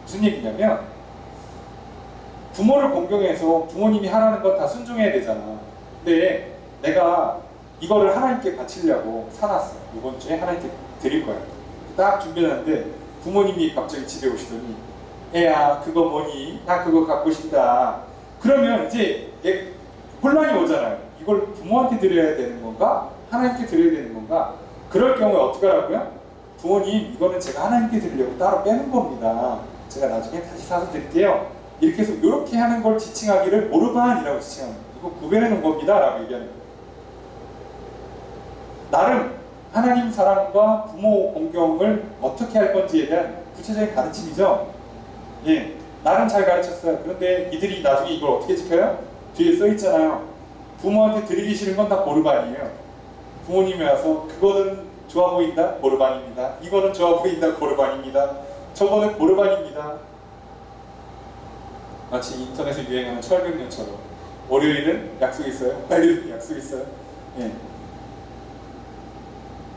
무슨 얘기냐면 부모를 공경해서 부모님이 하라는 건 다 순종해야 되잖아. 근데 내가 이거를 하나님께 바치려고 사놨어. 이번 주에 하나님께 드릴 거야. 딱 준비하는데 부모님이 갑자기 집에 오시더니 애야 그거 뭐니? 나 그거 갖고 싶다. 그러면 이제 혼란이 오잖아요. 이걸 부모한테 드려야 되는 건가? 하나님께 드려야 되는 건가? 그럴 경우에 어떻게 하라고요? 부모님 이거는 제가 하나님께 드리려고 따로 빼는 겁니다. 제가 나중에 다시 사서 드릴게요. 이렇게 해서 이렇게 하는 걸 지칭하기를 보르반이라고 지칭합니다. 이거 구별해 놓은 겁니다 라고 얘기하는 거예요. 나름 하나님 사랑과 부모 공경을 어떻게 할 건지에 대한 구체적인 가르침이죠. 예, 나름 잘 가르쳤어요. 그런데 이들이 나중에 이걸 어떻게 지켜요? 뒤에 써 있잖아요. 부모한테 드리기 싫은 건 다 보르반이에요. 부모님이 와서 그거는 좋아 보인다? 보르반입니다. 이거는 좋아 보인다? 보르반입니다. 저거는 보르반입니다. 마치 인터넷에 유행하는 철벽년처럼 월요일은 약속 있어요. 화요일은 약속 있어요. 예.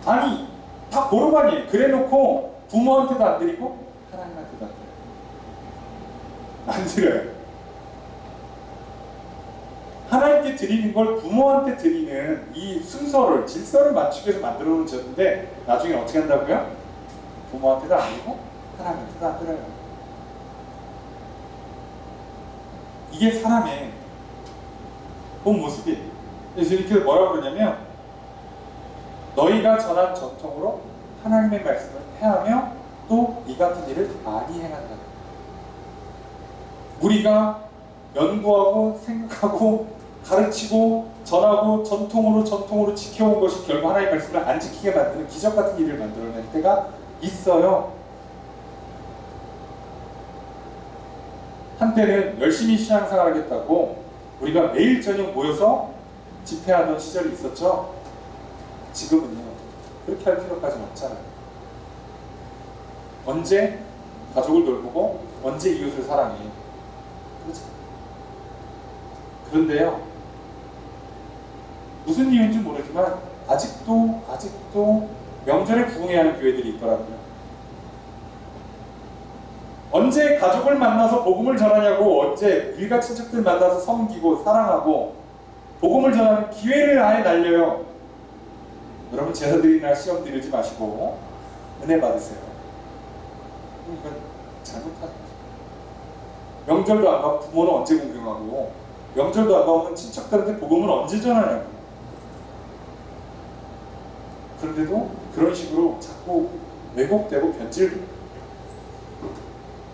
아니 다 보르반이에요. 그래놓고 부모한테도 안 드리고 하나님한테도 안 드려요. 하나님께 드리는 걸 부모한테 드리는 이 순서를 질서를 맞추기 위해서 만들어 놓은 제도인데 나중에 어떻게 한다고요? 부모한테도 안 드리고 하나님한테도 안 드려요. 이게 사람의 본 모습이에요. 그래서 이렇게 뭐라고 그러냐면 너희가 전한 전통으로 하나님의 말씀을 해하며 또 이 같은 일을 많이 행한다. 우리가 연구하고 생각하고 가르치고 전하고 전통으로 지켜온 것이 결국 하나님의 말씀을 안 지키게 만드는 기적 같은 일을 만들어낼 때가 있어요. 한때는 열심히 신앙생활 하겠다고 우리가 매일 저녁 모여서 집회하던 시절이 있었죠. 지금은요. 그렇게 할 필요까지는 없잖아요. 언제 가족을 돌보고 언제 이웃을 사랑해. 그렇죠. 그런데요. 무슨 이유인지 모르지만 아직도 명절에 부흥해야 하는 교회들이 있더라고요. 언제 가족을 만나서 복음을 전하냐고 언제 일가 친척들 만나서 섬기고 사랑하고 복음을 전하는 기회를 아예 날려요. 여러분 제사드리나 시험 드리지 마시고 은혜 받으세요. 이건 잘못한 거죠. 명절도 안 가고 부모는 언제 공경하고 명절도 안 가면 친척들한테 복음을 언제 전하냐고. 그런데도 그런 식으로 자꾸 왜곡되고 변질돼요.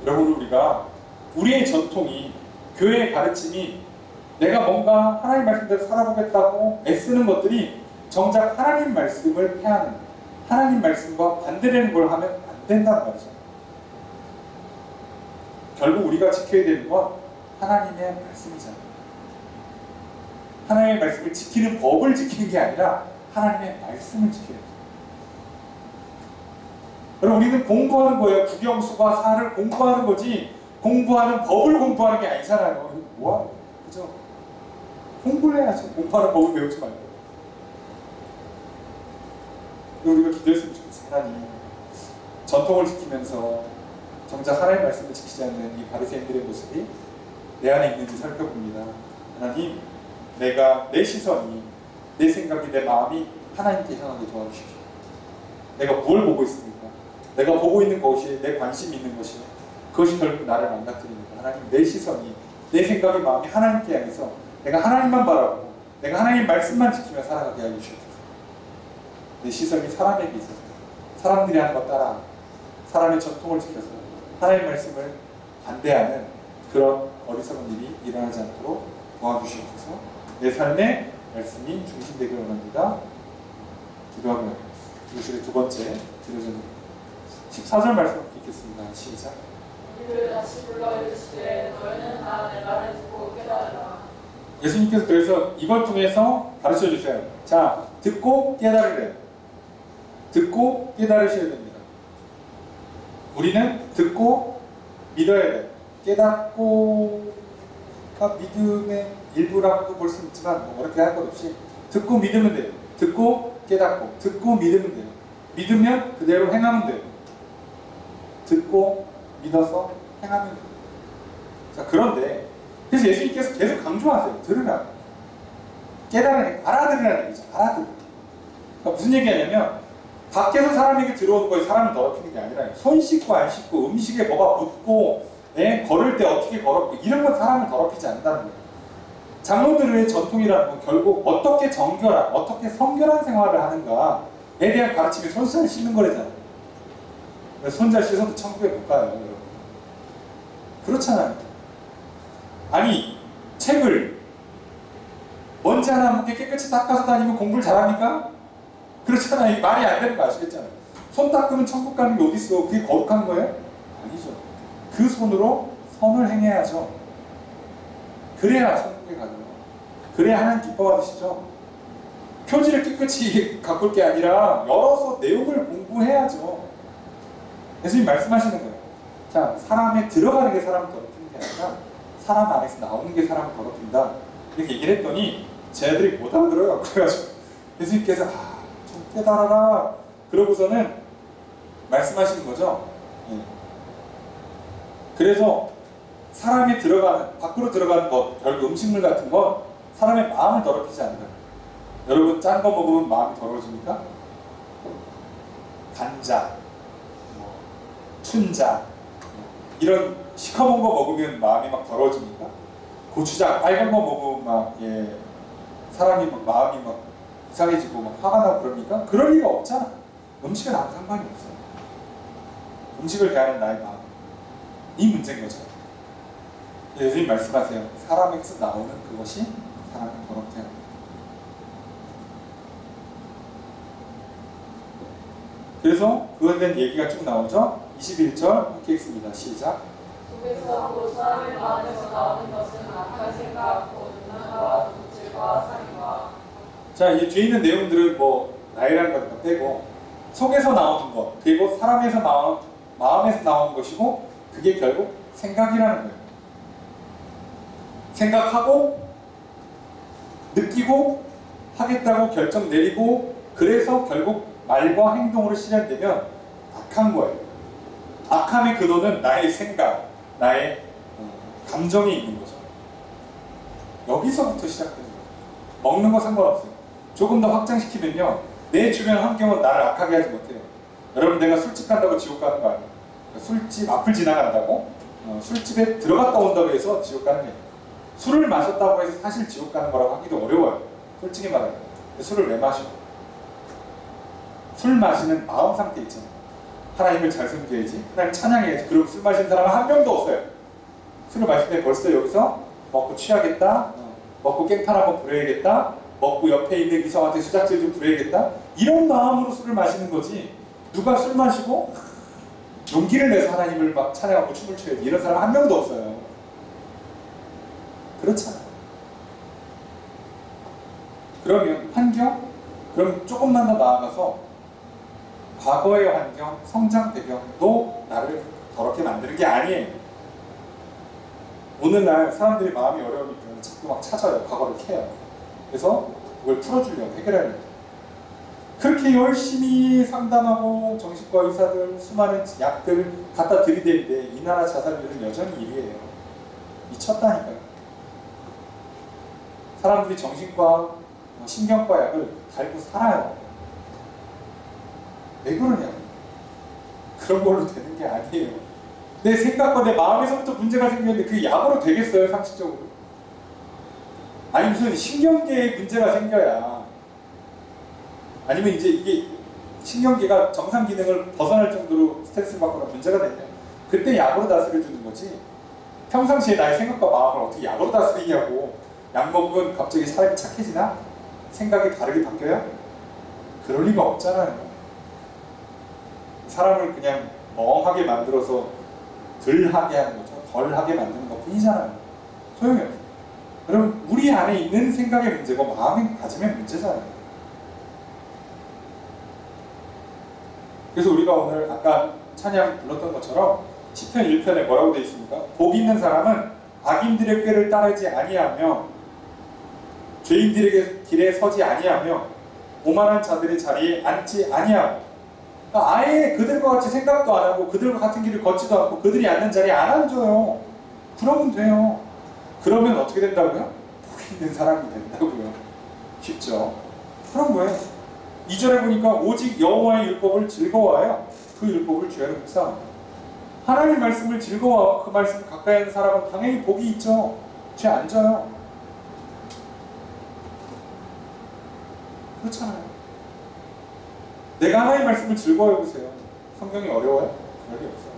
여러분 우리가 우리의 전통이 교회의 가르침이 내가 뭔가 하나님 말씀대로 살아보겠다고 애쓰는 것들이 정작 하나님 말씀을 폐하는 하나님 말씀과 반대되는 걸 하면 안 된다는 말이죠. 결국 우리가 지켜야 되는 건 하나님의 말씀이잖아요. 하나님의 말씀을 지키는 법을 지키는 게 아니라 하나님의 말씀을 지켜야 돼요. 여러분 우리는 공부하는 거예요. 국영수가 사를 공부하는 거지 공부하는 법을 공부하는 게 아니잖아요. 뭐야? 그죠? 공부를 해야죠. 공부하는 법을 배우지 말고. 우리가 기도했으면 좋겠어요. 하나님 전통을 지키면서 정작 하나님의 말씀을 지키지 않는 이 바리새인들의 모습이 내 안에 있는지 살펴봅니다. 하나님, 내가 내 시선이, 내 생각이, 내 마음이 하나님께 향하게 도와주십시오. 내가 뭘 보고 있습니까? 내가 보고 있는 것이, 내 관심이 있는 것이, 그것이 결국 나를 망가뜨립니다. 하나님, 내 시선이, 내 생각이, 마음이 하나님께 향해서 내가 하나님만 바라보고 내가 하나님 말씀만 지키며 살아가게 하여 주옵소서. 내 시선이 사람에게 있어서 사람들이 하는 것 따라 사람의 전통을 지켜서 하나님 말씀을 반대하는 그런 어리석은 일이 일어나지 않도록 도와주시옵소서. 내 삶의 말씀이 중심되기를 원합니다. 기도하며 교실의 두 번째 기도전 14절 말씀 읽겠습니다. 시작. 이를 다시 불러 이르시되 너희는 다 내 말을 듣고 깨달으라. 예수님께서 그래서 이걸 통해서 가르쳐 주세요. 자, 듣고 깨달으래. 듣고 깨달으셔야 됩니다. 우리는 듣고 믿어야 돼. 깨닫고가 믿음의 일부라고도 볼 수 있지만 뭐 어렵게 할 것 없이 듣고 믿으면 돼요. 듣고 깨닫고 듣고 믿으면 돼요. 믿으면 그대로 행하면 돼요. 듣고 믿어서 행하면 돼요. 자, 그런데 그래서 예수님께서 계속 강조하세요. 들으라. 깨달으라. 알아들으라는 얘기죠. 알아들으라. 그러니까 무슨 얘기하냐면 밖에서 사람에게 들어오는 거에 사람을 더럽히는 게 아니라 손 씻고 안 씻고 음식에 뭐가 묻고 걸을 때 어떻게 걸었고 이런 건 사람을 더럽히지 않는다는 거예요. 장로들의 전통이라는 건 결국 어떻게 정결한, 어떻게 성결한 생활을 하는가에 대한 가르침이 손 잘 씻는 거래잖아요. 손 잘 씻어도 천국에 못 가요, 여러분. 그렇잖아요. 아니, 책을 먼지 하나 안 묻게 깨끗이 닦아서 다니면 공부를 잘합니까? 그렇잖아요. 말이 안 되는 거 아시겠잖아요. 손 닦으면 천국 가는 게 어디 있어? 그게 거룩한 거예요? 아니죠. 그 손으로 선을 행해야죠. 그래야 천국에 가죠. 그래야 하나님 기뻐받으시죠. 표지를 깨끗이 가꿀 게 아니라 열어서 내용을 공부해야죠. 예수님 말씀하시는 거예요. 자, 사람에 들어가는 게 사람을 더럽히는 게 아니라 사람 안에서 나오는 게 사람을 더럽힌다. 이렇게 얘기를 했더니 쟤들이 못 알아들어요. 그래가지고 예수님께서 좀 깨달아라. 그러고서는 말씀하시는 거죠. 예. 그래서 사람이 들어가는, 밖으로 들어가는 것, 결국 음식물 같은 건 사람의 마음을 더럽히지 않는다. 여러분, 짠 거 먹으면 마음이 더러워집니까? 간장, 춘장, 이런 시커먼 거 먹으면 마음이 막 더러워집니까? 고추장, 빨간 거 먹으면 막, 사람이 막 마음이 막 이상해지고 막 화가 나고 그럽니까? 그럴 리가 없잖아. 음식은 아무 상관이 없어요. 음식을 대하는 나의 마음. 이 문제인 거죠. 예수님 말씀하세요. 사람에게서 나오는 그것이 사람을 더럽게 합니다. 그래서 그거에 대한 얘기가 쭉 나오죠. 21절 함께 읽습니다. 시작. 속에서 사람의 마음에서 나오는 것은 악한 생각, 음란과 도질과 살인과. 자, 이 뒤에 있는 내용들은 뭐 나이라는 것 빼고 속에서 나오는 것, 그리고 사람에서 나오는, 마음에서 나오는 것이고 그게 결국 생각이라는 거예요. 생각하고 느끼고 하겠다고 결정 내리고 그래서 결국 말과 행동으로 실현되면 악한 거예요. 악함의 근원은 나의 생각, 나의 감정이 있는 거죠. 여기서부터 시작되는 거예요. 먹는 거 상관없어요. 조금 더 확장시키면요, 내 주변 환경은 나를 악하게 하지 못해요. 여러분, 내가 술집 간다고 지옥 가는 거 아니에요. 술집 앞을 지나간다고 술집에 들어갔다 온다고 해서 지옥 가는 게 아니에요. 술을 마셨다고 해서 사실 지옥 가는 거라고 하기도 어려워요. 솔직히 말하면. 술을 왜 마셔? 술 마시는 마음 상태 있잖아요. 하나님을 잘 섬겨야지, 하나님 찬양해야지. 그리고 술 마시는 사람은 한 명도 없어요. 술을 마실 때 벌써 여기서 먹고 취하겠다, 먹고 깽판 한번 부려야겠다, 먹고 옆에 있는 이성한테 수작질 좀 부려야겠다, 이런 마음으로 술을 마시는 거지. 누가 술 마시고 용기를 내서 하나님을 막 찬양하고 춤을 춰야지, 이런 사람 한 명도 없어요. 그렇잖아요. 그러면 환경? 그럼 조금만 더 나아가서 과거의 환경, 성장 배경도 나를 더럽게 만드는 게 아니에요. 오늘날 사람들이 마음이 어려우니까 자꾸 막 찾아요. 과거를 캐요. 그래서 그걸 풀어주려고, 해결하려고. 그렇게 열심히 상담하고 정신과 의사들 수많은 약들을 갖다 들이대는데 이 나라 자살률은 여전히 1위예요. 미쳤다니까요. 사람들이 정신과 신경과 약을 달고 살아요. 왜 그러냐고. 그런 걸로 되는 게 아니에요. 내 생각과 내 마음에서부터 문제가 생겼는데 그게 약으로 되겠어요, 상식적으로? 아니 무슨 신경계에 문제가 생겨야, 아니면 이제 이게 신경계가 정상 기능을 벗어날 정도로 스트레스를 받거나 문제가 되면 그때 약으로 다스려주는 거지, 평상시에 나의 생각과 마음을 어떻게 약으로 다스리냐고. 약 먹으면 갑자기 사람이 착해지나? 생각이 다르게 바뀌어요? 그럴 리가 없잖아요. 사람을 그냥 멍하게 만들어서 덜 하게 하는 거죠. 덜 하게 만드는 것 뿐이잖아요. 소용이 없어요. 여러분, 우리 안에 있는 생각의 문제고 마음의 가짐의 문제잖아요. 그래서 우리가 오늘 아까 찬양 불렀던 것처럼 시편 1편에 뭐라고 되어 있습니까? 복 있는 사람은 악인들의 꾀를 따르지 아니하며 죄인들에게 길에 서지 아니하며 오만한 자들의 자리에 앉지 아니하고, 그러니까 아예 그들과 같이 생각도 안 하고 그들과 같은 길을 걷지도 않고 그들이 앉는 자리에 안 앉아요. 그러면 돼요. 그러면 어떻게 된다고요? 복 있는 사람이 된다고요. 쉽죠? 그런 거예요. 2절에 보니까 오직 여호와의 율법을 즐거워하여 그 율법을 죄로 묵상합니다. 하나님 말씀을 즐거워하고 그 말씀을 가까이 하는 사람은 당연히 복이 있죠. 죄 안 져요. 그렇잖아요. 내가 하나님 말씀을 즐거워해보세요. 성경이 어려워요? 그럴 게 없어요.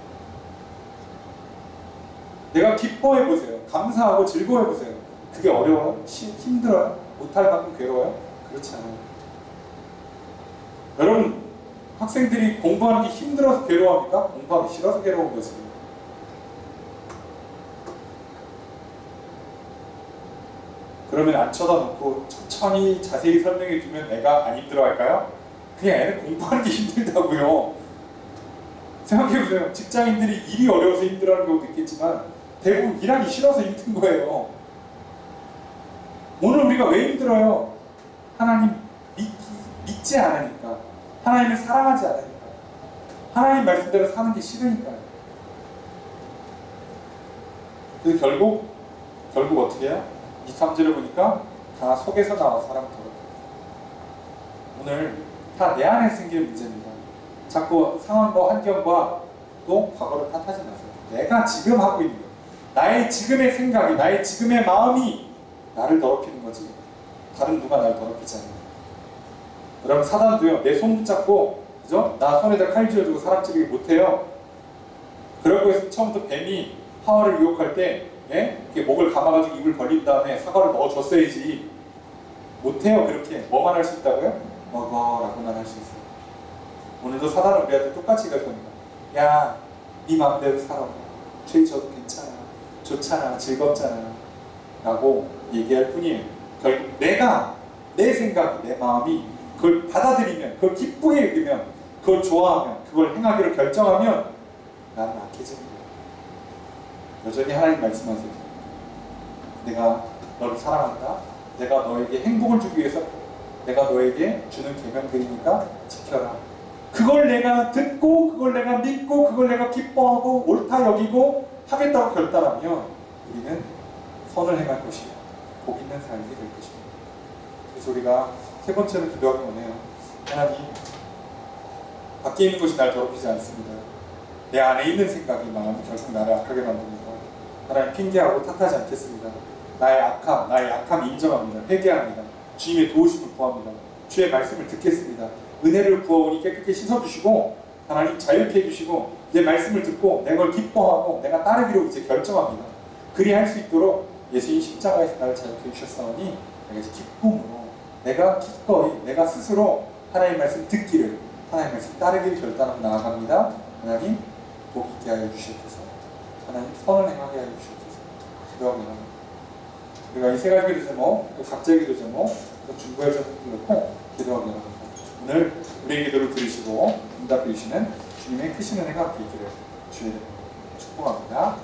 내가 기뻐해보세요. 감사하고 즐거워해보세요. 그게 어려워요? 힘들어요? 못할 만큼 괴로워요? 그렇지 않아요. 여러분, 학생들이 공부하는 게 힘들어서 괴로워합니까? 공부하기 싫어서 괴로운 거지. 그러면 안 쳐다놓고 천천히 자세히 설명해주면 애가 안 힘들어할까요? 그냥 애는 공부하는 게 힘들다고요. 생각해보세요. 직장인들이 일이 어려워서 힘들어하는 경우도 있겠지만 대부분 일하기 싫어서 힘든 거예요. 오늘 우리가 왜 힘들어요? 하나님 믿지 않으니까, 하나님을 사랑하지 않으니까, 하나님 말씀대로 사는 게 싫으니까요. 그래서 결국 어떻게 해요? 23절을 보니까 다 속에서 나와 사람처럼. 오늘 다 내 안에 생기는 문제입니다. 자꾸 상황과 환경과 또 과거를 탓하지 마세요. 내가 지금 하고 있는 거, 나의 지금의 생각이, 나의 지금의 마음이 나를 더럽히는 거지, 다른 누가 나를 더럽히지 않아요. 여러분, 사단도요, 내 손 붙잡고, 그죠? 나 손에다 칼 쥐어주고 사람 찌르기 못해요. 그러고 해서 처음부터 뱀이 하와를 유혹할 때, 예? 이렇게 목을 감아가지고 입을 벌린 다음에 사과를 넣어줬어야지. 못해요. 그렇게. 뭐만 할 수 있다고요? 먹어라고만 할 수 있어요. 오늘도 사단은 우리한테 똑같이 갈 겁니다. 야, 네 마음대로 살아. 죄 져도 괜찮아. 좋잖아. 즐겁잖아. 라고 얘기할 뿐이에요. 결국 내가, 내 생각이, 내 마음이 그걸 받아들이면, 그걸 기쁘게 여기면, 그걸 좋아하면, 그걸 행하기로 결정하면 나는 악해집니다. 여전히 하나님 말씀하세요. 내가 너를 사랑한다. 내가 너에게 행복을 주기 위해서 내가 너에게 주는 계명들이니까 지켜라. 그걸 내가 듣고, 그걸 내가 믿고, 그걸 내가 기뻐하고 옳다 여기고 하겠다고 결단하면 우리는 선을 행할 것이요 복 있는 삶이 될 것입니다. 그래서 우리가 세 번째로 기도하기 원해요. 하나님, 밖에 있는 것이 날 더럽히지 않습니다. 내 안에 있는 생각이, 마음이 결국 나를 악하게 만듭니다. 하나님, 핑계하고 탓하지 않겠습니다. 나의 악함, 나의 약함 인정합니다. 회개합니다. 주님의 도우심을 구합니다. 주의 말씀을 듣겠습니다. 은혜를 구하오니 깨끗이 씻어주시고 하나님 자유케 해주시고 내 말씀을 듣고 내가 그걸 기뻐하고 내가 따르기로 이제 결정합니다. 그리 할 수 있도록 예수님 십자가에서 나를 자유케 해주셨사오니 내가 이제 기쁨으로, 내가 기꺼이, 내가 스스로 하나님 말씀 듣기를, 하나님 말씀 따르기를 결단하고 나아갑니다. 하나님 복 있게 하여 주시옵소서. 하나님 선을 행하게 하여 주시옵소서. 기도하고 나갑니다. 우리가 이 세 가지 기도 제목, 각자의 기도 제목, 중보의 제목도 넣고 기도하고 나갑니다. 오늘 우리의 기도를 들으시고 응답해 주시는 주님의 크신 은혜가 함께 있기를 주의 이름으로 축복합니다.